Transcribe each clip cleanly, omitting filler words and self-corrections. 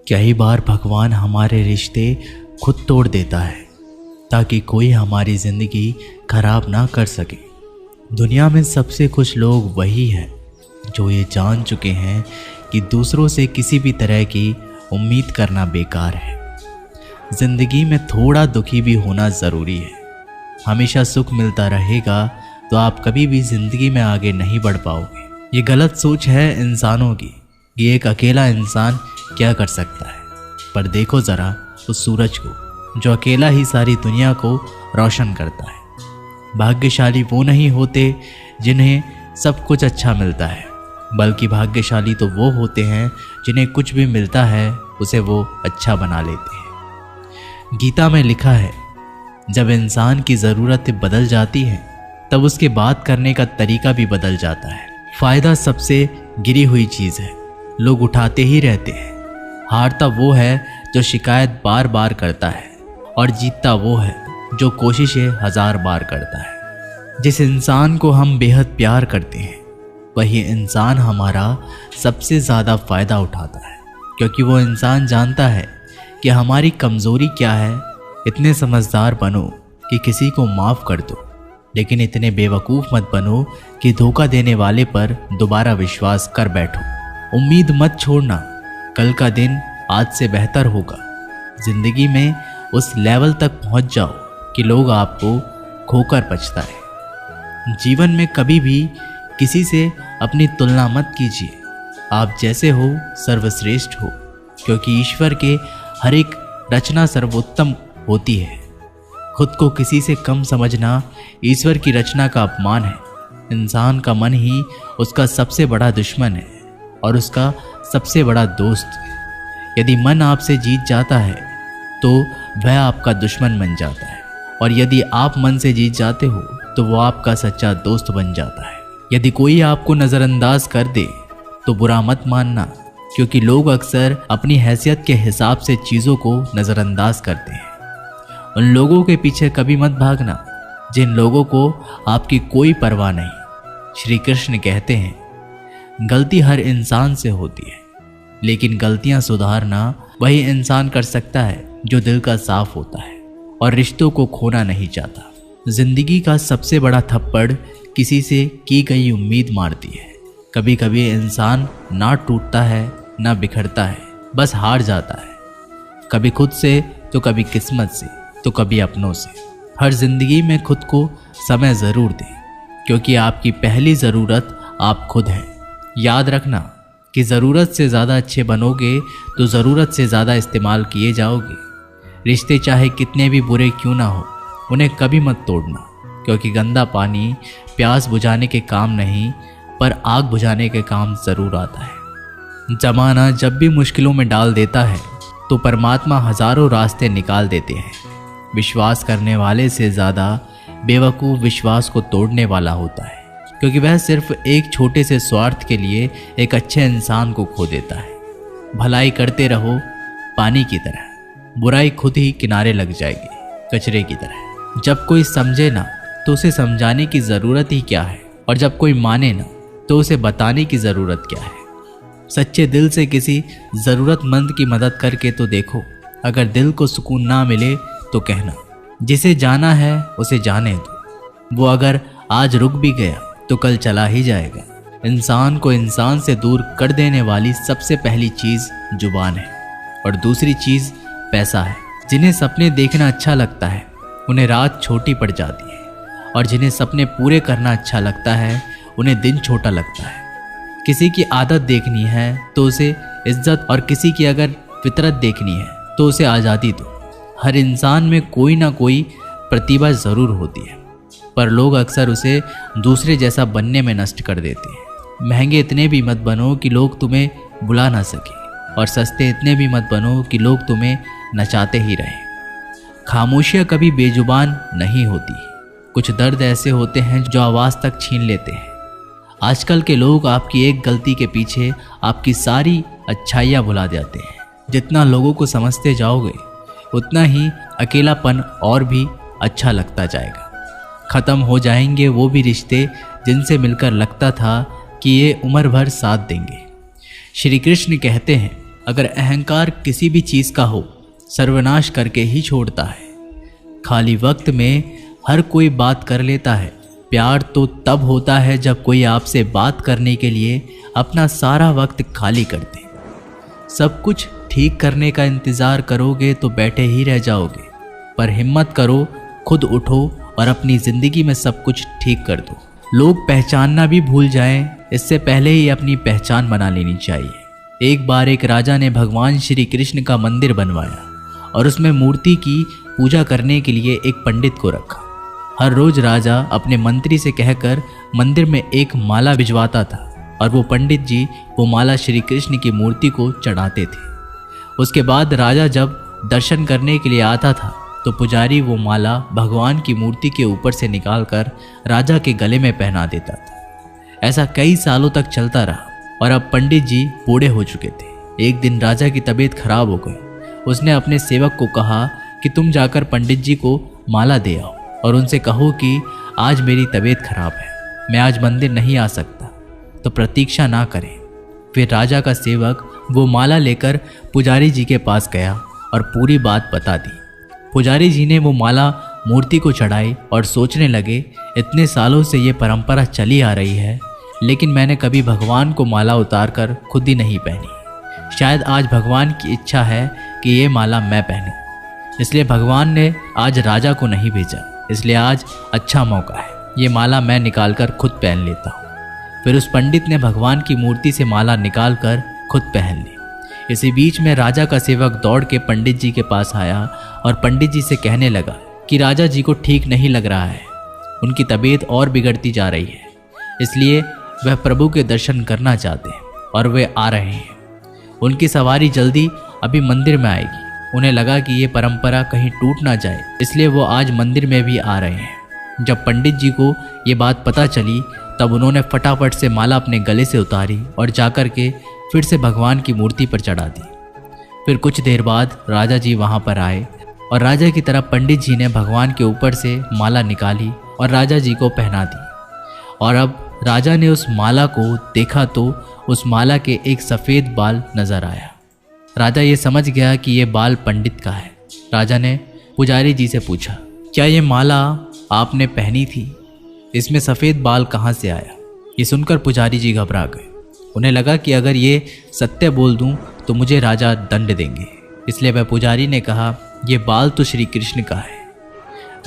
कई बार भगवान हमारे रिश्ते खुद तोड़ देता है ताकि कोई हमारी ज़िंदगी खराब ना कर सके। दुनिया में सबसे खुश लोग वही हैं जो ये जान चुके हैं कि दूसरों से किसी भी तरह की उम्मीद करना बेकार है। ज़िंदगी में थोड़ा दुखी भी होना ज़रूरी है। हमेशा सुख मिलता रहेगा तो आप कभी भी ज़िंदगी में आगे नहीं बढ़ पाओगे। ये गलत सोच है इंसानों की कि एक अकेला इंसान क्या कर सकता है। पर देखो ज़रा उस सूरज को जो अकेला ही सारी दुनिया को रोशन करता है। भाग्यशाली वो नहीं होते जिन्हें सब कुछ अच्छा मिलता है, बल्कि भाग्यशाली तो वो होते हैं जिन्हें कुछ भी मिलता है उसे वो अच्छा बना लेते हैं। गीता में लिखा है, जब इंसान की ज़रूरतें बदल जाती हैं तब उसके बात करने का तरीका भी बदल जाता है। फ़ायदा सबसे गिरी हुई चीज़ है, लोग उठाते ही रहते हैं। हारता वो है जो शिकायत बार बार करता है और जीतता वो है जो कोशिशें 1000 बार करता है। जिस इंसान को हम बेहद प्यार करते हैं वही इंसान हमारा सबसे ज़्यादा फ़ायदा उठाता है, क्योंकि वो इंसान जानता है कि हमारी कमज़ोरी क्या है। इतने समझदार बनो कि किसी को माफ़ कर दो, लेकिन इतने बेवकूफ़ मत बनो कि धोखा देने वाले पर दोबारा विश्वास कर बैठो। उम्मीद मत छोड़ना, कल का दिन आज से बेहतर होगा। ज़िंदगी में उस लेवल तक पहुंच जाओ कि लोग आपको खोकर पछताए। जीवन में कभी भी किसी से अपनी तुलना मत कीजिए। आप जैसे हो सर्वश्रेष्ठ हो, क्योंकि ईश्वर के हर एक रचना सर्वोत्तम होती है। खुद को किसी से कम समझना ईश्वर की रचना का अपमान है। इंसान का मन ही उसका सबसे बड़ा दुश्मन है और उसका सबसे बड़ा दोस्त। यदि मन आपसे जीत जाता है तो वह आपका दुश्मन बन जाता है, और यदि आप मन से जीत जाते हो तो वो आपका सच्चा दोस्त बन जाता है। यदि कोई आपको नज़रअंदाज कर दे तो बुरा मत मानना, क्योंकि लोग अक्सर अपनी हैसियत के हिसाब से चीज़ों को नज़रअंदाज करते हैं। उन लोगों के पीछे कभी मत भागना जिन लोगों को आपकी कोई परवाह नहीं। श्री कृष्ण कहते हैं, गलती हर इंसान से होती है, लेकिन गलतियां सुधारना वही इंसान कर सकता है जो दिल का साफ होता है और रिश्तों को खोना नहीं चाहता। जिंदगी का सबसे बड़ा थप्पड़ किसी से की गई उम्मीद मारती है। कभी कभी इंसान ना टूटता है ना बिखरता है, बस हार जाता है, कभी खुद से तो कभी किस्मत से तो कभी अपनों से। हर जिंदगी में खुद को समय ज़रूर दें, क्योंकि आपकी पहली ज़रूरत आप खुद हैं। याद रखना कि ज़रूरत से ज़्यादा अच्छे बनोगे तो ज़रूरत से ज़्यादा इस्तेमाल किए जाओगे। रिश्ते चाहे कितने भी बुरे क्यों ना हो, उन्हें कभी मत तोड़ना, क्योंकि गंदा पानी प्यास बुझाने के काम नहीं पर आग बुझाने के काम ज़रूर आता है। ज़माना जब भी मुश्किलों में डाल देता है तो परमात्मा हज़ारों रास्ते निकाल देते हैं। विश्वास करने वाले से ज़्यादा बेवकूफ़ विश्वास को तोड़ने वाला होता है, क्योंकि वह सिर्फ एक छोटे से स्वार्थ के लिए एक अच्छे इंसान को खो देता है। भलाई करते रहो पानी की तरह, बुराई खुद ही किनारे लग जाएगी कचरे की तरह। जब कोई समझे ना तो उसे समझाने की ज़रूरत ही क्या है, और जब कोई माने ना तो उसे बताने की ज़रूरत क्या है। सच्चे दिल से किसी ज़रूरतमंद की मदद करके तो देखो। अगर दिल को सुकून ना मिले तो कहना, जिसे जाना है उसे जाने दो। वो अगर आज रुक भी गया तो कल चला ही जाएगा। इंसान को इंसान से दूर कर देने वाली सबसे पहली चीज़ जुबान है, और दूसरी चीज़ पैसा है। जिन्हें सपने देखना अच्छा लगता है उन्हें रात छोटी पड़ जाती है, और जिन्हें सपने पूरे करना अच्छा लगता है उन्हें दिन छोटा लगता है। किसी की आदत देखनी है तो उसे इज्जत, और किसी की अगर फितरत देखनी है तो उसे आज़ादी दो। हर इंसान में कोई ना कोई प्रतिभा ज़रूर होती है, पर लोग अक्सर उसे दूसरे जैसा बनने में नष्ट कर देते हैं। महंगे इतने भी मत बनो कि लोग तुम्हें बुला ना सके, और सस्ते इतने भी मत बनो कि लोग तुम्हें नचाते ही रहें। खामोशियाँ कभी बेजुबान नहीं होती। कुछ दर्द ऐसे होते हैं जो आवाज़ तक छीन लेते हैं। आजकल के लोग आपकी एक गलती के पीछे आपकी सारी अच्छाइयाँ भुला जाते हैं। जितना लोगों को समझते जाओगे उतना ही अकेलापन और भी अच्छा लगता जाएगा। ख़त्म हो जाएंगे वो भी रिश्ते जिनसे मिलकर लगता था कि ये उम्र भर साथ देंगे। श्री कृष्ण कहते हैं, अगर अहंकार किसी भी चीज़ का हो, सर्वनाश करके ही छोड़ता है। खाली वक्त में हर कोई बात कर लेता है। प्यार तो तब होता है जब कोई आपसे बात करने के लिए अपना सारा वक्त खाली कर दे। सब कुछ ठीक करने का इंतज़ार करोगे तो बैठे ही रह जाओगे, पर हिम्मत करो, खुद उठो और अपनी ज़िंदगी में सब कुछ ठीक कर दो। लोग पहचानना भी भूल जाएं, इससे पहले ही अपनी पहचान बना लेनी चाहिए। एक बार एक राजा ने भगवान श्री कृष्ण का मंदिर बनवाया और उसमें मूर्ति की पूजा करने के लिए एक पंडित को रखा। हर रोज राजा अपने मंत्री से कहकर मंदिर में एक माला भिजवाता था और वो पंडित जी वो माला श्री कृष्ण की मूर्ति को चढ़ाते थे। उसके बाद राजा जब दर्शन करने के लिए आता था तो पुजारी वो माला भगवान की मूर्ति के ऊपर से निकालकर राजा के गले में पहना देता था। ऐसा कई सालों तक चलता रहा और अब पंडित जी बूढ़े हो चुके थे। एक दिन राजा की तबीयत खराब हो गई। उसने अपने सेवक को कहा कि तुम जाकर पंडित जी को माला दे आओ और उनसे कहो कि आज मेरी तबीयत खराब है, मैं आज मंदिर नहीं आ सकता, तो प्रतीक्षा ना करें। फिर राजा का सेवक वो माला लेकर पुजारी जी के पास गया और पूरी बात बता दी। पुजारी जी ने वो माला मूर्ति को चढ़ाई और सोचने लगे, इतने सालों से ये परंपरा चली आ रही है, लेकिन मैंने कभी भगवान को माला उतार कर खुद ही नहीं पहनी। शायद आज भगवान की इच्छा है कि ये माला मैं पहनूं, इसलिए भगवान ने आज राजा को नहीं भेजा, इसलिए आज अच्छा मौका है, ये माला मैं निकालकर खुद पहन लेता हूँ। फिर उस पंडित ने भगवान की मूर्ति से माला निकालकर खुद पहन ली। इसी बीच में राजा का सेवक दौड़ के पंडित जी के पास आया और पंडित जी से कहने लगा कि राजा जी को ठीक नहीं लग रहा है, उनकी तबीयत और बिगड़ती जा रही है, इसलिए वह प्रभु के दर्शन करना चाहते हैं और वे आ रहे हैं। उनकी सवारी जल्दी अभी मंदिर में आएगी। उन्हें लगा कि ये परंपरा कहीं टूट ना जाए, इसलिए वो आज मंदिर में भी आ रहे हैं। जब पंडित जी को ये बात पता चली तब उन्होंने फटाफट से माला अपने गले से उतारी और जाकर के फिर से भगवान की मूर्ति पर चढ़ा दी। फिर कुछ देर बाद राजा जी वहाँ पर आए और राजा की तरफ पंडित जी ने भगवान के ऊपर से माला निकाली और राजा जी को पहना दी। और अब राजा ने उस माला को देखा तो उस माला के एक सफ़ेद बाल नजर आया। राजा ये समझ गया कि ये बाल पंडित का है। राजा ने पुजारी जी से पूछा, क्या ये माला आपने पहनी थी? इसमें सफ़ेद बाल कहाँ से आया? ये सुनकर पुजारी जी घबरा गए। उन्हें लगा कि अगर ये सत्य बोल दूं तो मुझे राजा दंड देंगे, इसलिए वह पुजारी ने कहा, ये बाल तो श्री कृष्ण का है।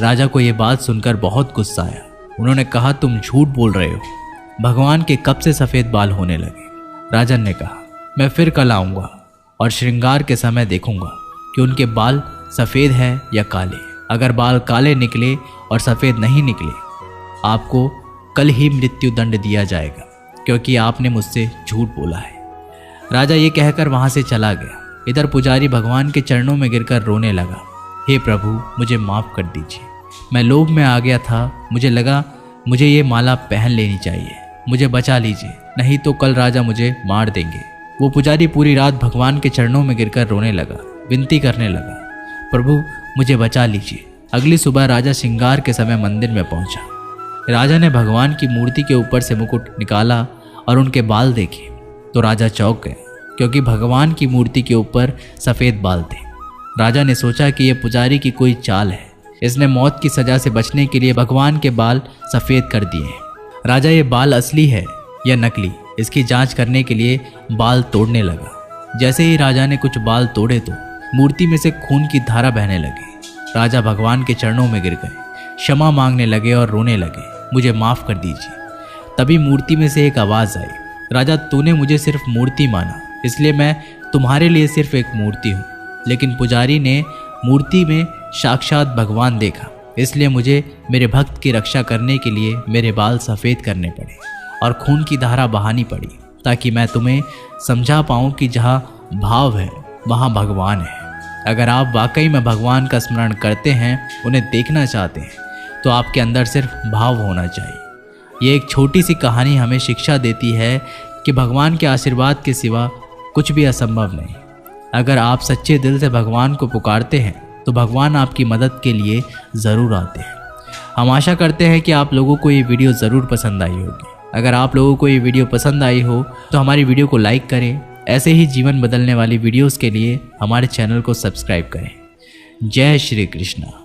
राजा को ये बात सुनकर बहुत गुस्सा आया। उन्होंने कहा, तुम झूठ बोल रहे हो, भगवान के कब से सफ़ेद बाल होने लगे? राजन ने कहा, मैं फिर कल आऊँगा और श्रृंगार के समय देखूंगा कि उनके बाल सफ़ेद है या काले। अगर बाल काले निकले और सफ़ेद नहीं निकले, आपको कल ही मृत्यु दंड दिया जाएगा, क्योंकि आपने मुझसे झूठ बोला है। राजा ये कहकर वहाँ से चला गया। इधर पुजारी भगवान के चरणों में गिरकर रोने लगा, हे प्रभु, मुझे माफ़ कर दीजिए, मैं लोभ में आ गया था, मुझे लगा मुझे ये माला पहन लेनी चाहिए, मुझे बचा लीजिए, नहीं तो कल राजा मुझे मार देंगे। वो पुजारी पूरी रात भगवान के चरणों में गिरकर रोने लगा, विनती करने लगा, प्रभु मुझे बचा लीजिए। अगली सुबह राजा श्रृंगार के समय मंदिर में पहुंचा। राजा ने भगवान की मूर्ति के ऊपर से मुकुट निकाला और उनके बाल देखे तो राजा चौंक गए, क्योंकि भगवान की मूर्ति के ऊपर सफ़ेद बाल थे। राजा ने सोचा कि यह पुजारी की कोई चाल है, इसने मौत की सज़ा से बचने के लिए भगवान के बाल सफ़ेद कर दिए हैं। राजा ये बाल असली है या नकली, इसकी जांच करने के लिए बाल तोड़ने लगा। जैसे ही राजा ने कुछ बाल तोड़े तो मूर्ति में से खून की धारा बहने लगी। राजा भगवान के चरणों में गिर गए, क्षमा मांगने लगे और रोने लगे, मुझे माफ़ कर दीजिए। तभी मूर्ति में से एक आवाज़ आई, राजा तूने मुझे सिर्फ मूर्ति माना, इसलिए मैं तुम्हारे लिए सिर्फ एक मूर्ति हूँ। लेकिन पुजारी ने मूर्ति में साक्षात भगवान देखा, इसलिए मुझे मेरे भक्त की रक्षा करने के लिए मेरे बाल सफ़ेद करने पड़े और खून की धारा बहानी पड़ी, ताकि मैं तुम्हें समझा पाऊँ कि जहाँ भाव है वहाँ भगवान है। अगर आप वाकई में भगवान का स्मरण करते हैं, उन्हें देखना चाहते हैं, तो आपके अंदर सिर्फ भाव होना चाहिए। ये एक छोटी सी कहानी हमें शिक्षा देती है कि भगवान के आशीर्वाद के सिवा कुछ भी असंभव नहीं। अगर आप सच्चे दिल से भगवान को पुकारते हैं तो भगवान आपकी मदद के लिए ज़रूर आते हैं। हम आशा करते हैं कि आप लोगों को ये वीडियो ज़रूर पसंद आई होगी। अगर आप लोगों को ये वीडियो पसंद आई हो तो हमारी वीडियो को लाइक करें, ऐसे ही जीवन बदलने वाली वीडियोस के लिए हमारे चैनल को सब्सक्राइब करें। जय श्री कृष्णा।